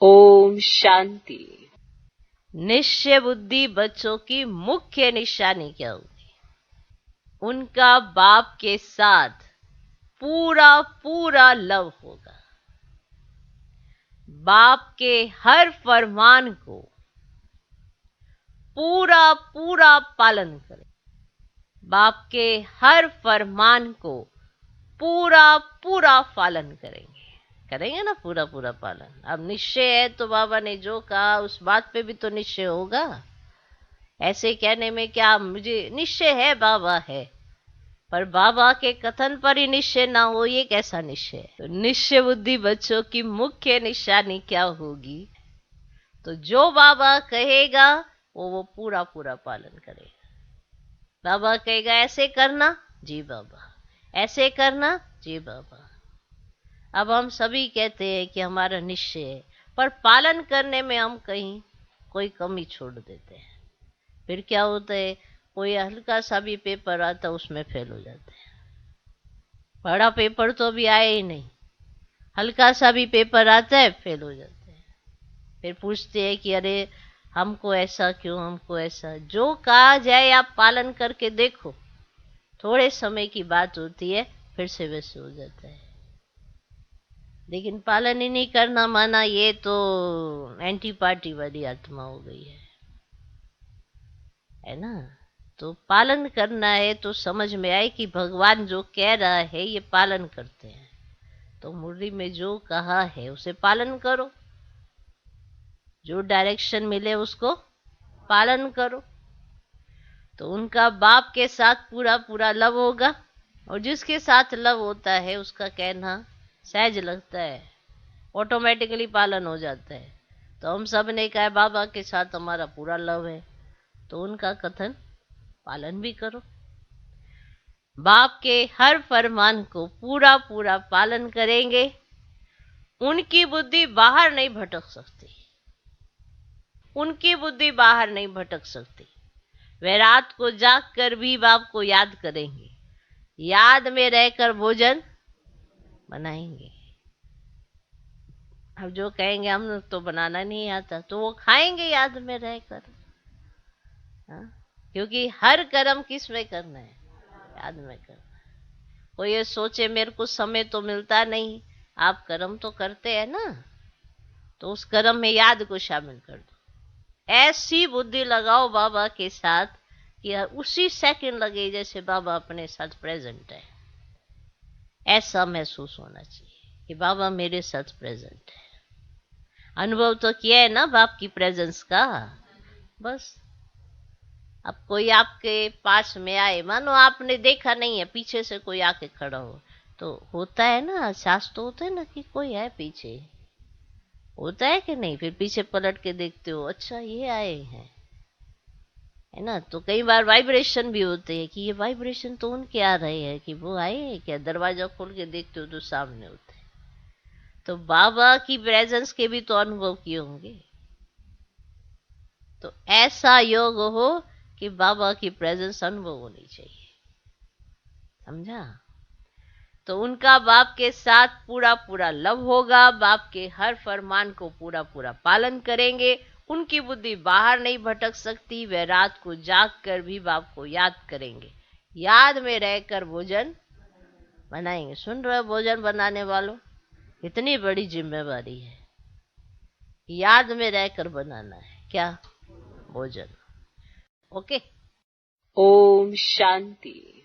ओम शांति। निश्चय बुद्धि बच्चों की मुख्य निशानी क्या होगी? उनका बाप के साथ पूरा पूरा लव होगा। बाप के हर फरमान को पूरा पूरा पालन करें। बाप के हर फरमान को पूरा पूरा पालन करेंगे ना, पूरा पूरा पालन। अब निश्चय है तो बाबा ने जो कहा उस बात पे भी तो निश्चय होगा। ऐसे कहने में क्या मुझे निश्चय है, बाबा है, पर बाबा के कथन पर ही निश्चय ना हो, ये कैसा निश्चय है? तो निश्चय बुद्धि बच्चों की मुख्य निशानी क्या होगी? तो जो बाबा कहेगा वो पूरा पूरा पालन करेगा। बाबा कहेगा ऐसे करना, जी बाबा, ऐसे करना, जी बाबा। अब हम सभी कहते हैं कि हमारा निश्चय है, पर पालन करने में हम कहीं कोई कमी छोड़ देते हैं। फिर क्या होता है, कोई हल्का सा भी पेपर आता है उसमें फेल हो जाते हैं। बड़ा पेपर तो अभी आया ही नहीं, हल्का सा भी पेपर आता है फेल हो जाते हैं। फिर पूछते हैं कि अरे हमको ऐसा क्यों, हमको ऐसा। जो कहा जाए आप पालन करके देखो, थोड़े समय की बात होती है, फिर से वैसे हो जाता है। लेकिन पालन ही नहीं करना माना, ये तो एंटी पार्टी वाली आत्मा हो गई है ना। तो पालन करना है तो समझ में आए कि भगवान जो कह रहा है ये पालन करते हैं। तो मुरली में जो कहा है उसे पालन करो, जो डायरेक्शन मिले उसको पालन करो। तो उनका बाप के साथ पूरा पूरा लव होगा, और जिसके साथ लव होता है उसका कहना सहज लगता है, ऑटोमेटिकली पालन हो जाता है। तो हम सब ने कहा बाबा के साथ हमारा पूरा लव है, तो उनका कथन पालन भी करो। बाप के हर फरमान को पूरा पूरा पालन करेंगे, उनकी बुद्धि बाहर नहीं भटक सकती। उनकी बुद्धि बाहर नहीं भटक सकती। वे रात को जाग कर भी बाप को याद करेंगे, याद में रहकर भोजन बनाएंगे। अब जो कहेंगे हम तो बनाना नहीं आता, तो वो खाएंगे याद में रहकर। क्योंकि हर कर्म किस में करना है? याद में करना है। कोई ये सोचे मेरे को समय तो मिलता नहीं, आप कर्म तो करते हैं ना, तो उस कर्म में याद को शामिल कर दो। ऐसी बुद्धि लगाओ बाबा के साथ कि उसी सेकंड लगे जैसे बाबा अपने साथ प्रेजेंट है। ऐसा महसूस होना चाहिए कि बाबा मेरे साथ प्रेजेंट है। अनुभव तो किया है ना बाप की प्रेजेंस का। बस अब कोई आपके पास में आए, मानो आपने देखा नहीं है, पीछे से कोई आके खड़ा हो, तो होता है ना, एहसास तो होता है ना कि कोई है पीछे, होता है कि नहीं? फिर पीछे पलट के देखते हो, अच्छा ये आए हैं, है ना। तो कई बार वाइब्रेशन भी होते हैं कि ये वाइब्रेशन तो उनके आ रहे हैं कि वो आए हैं क्या। दरवाजा खोल के देखते हो तो सामने होते हैं। तो बाबा की प्रेजेंस के भी तो अनुभव किए होंगे। तो ऐसा योग हो कि बाबा की प्रेजेंस अनुभव होनी चाहिए, समझा। तो उनका बाप के साथ पूरा पूरा लव होगा, बाप के हर फरमान को पूरा पूरा पालन करेंगे, उनकी बुद्धि बाहर नहीं भटक सकती। वे रात को जाग कर भी बाप को याद करेंगे, याद में रहकर भोजन बनाएंगे। सुन रहे हो भोजन बनाने वालों, इतनी बड़ी जिम्मेवारी है, याद में रहकर बनाना है क्या? भोजन। ओके। ओम शांति।